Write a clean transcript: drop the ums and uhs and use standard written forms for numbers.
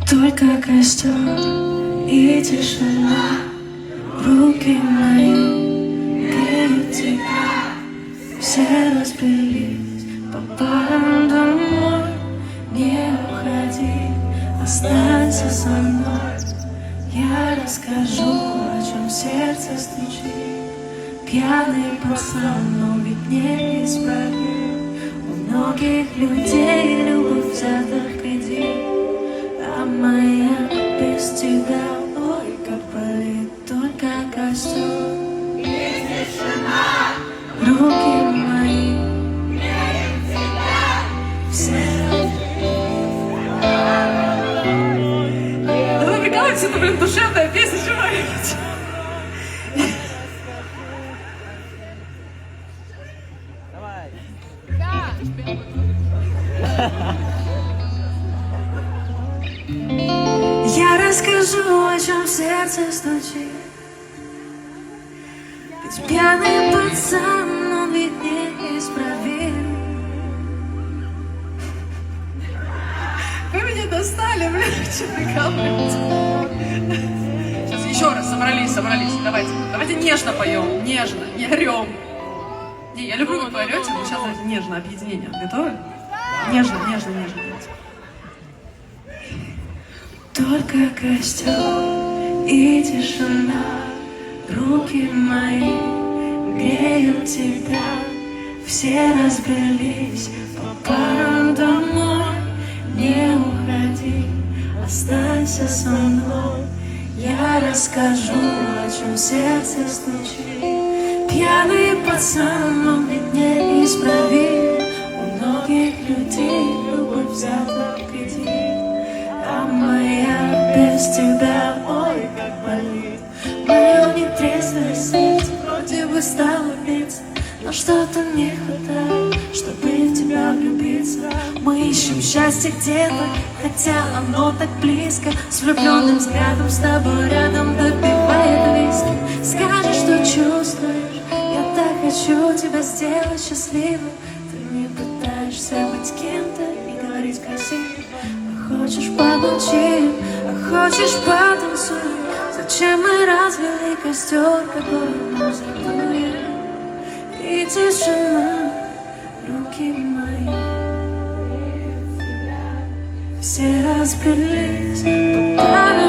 Только костер и тишина, руки мои греют тебя. Все разбились по парам домой. Не уходи, останься со мной. Я расскажу, о чем сердце стучит. Пьяный пацан, но ведь не исправим. У многих людей любовь взята в кредит. А моя без тебя, ой, как болит. Только костер и тишина, руки мои греют тебя. Все. Да вы прикалываетесь, это, блин, душевная песня, чего вы? Давай. Я расскажу, о чем сердце стучит. Ведь пьяный пацан, он ведь не исправим. Вы меня достали, блин, что прикалываетесь? Сейчас еще раз, собрались, давайте нежно поем, нежно, не орем. Не, я люблю, как вы орете, но сейчас давайте нежно, объединение. Готовы? Нежно. Только костер и тишина, руки мои греют тебя. Все разбрелись по парам домой. Не уходи, останься со мной. Я расскажу, о чем сердце стучит. Пьяный пацан, он ведь не исправим. У многих людей любовь взята в кредит. А моя без тебя, ой, как болит. Мое нетрезвое сердце вроде бы стало биться, но что-то не хватает, чтобы в тебя влюбиться. Мы ищем счастье где-то, хотя оно так близко. С влюбленным взглядом с тобой рядом допивает виски. Скажи, что чувствуешь, я так хочу тебя сделать счастливым. Ты не пытаешься быть кем-то и говорить красиво. Хочешь помолчи, а хочешь потанцуй. Зачем мы развели костер, который мы задуем? И тишина, руки мои. Все разбрелись по парам.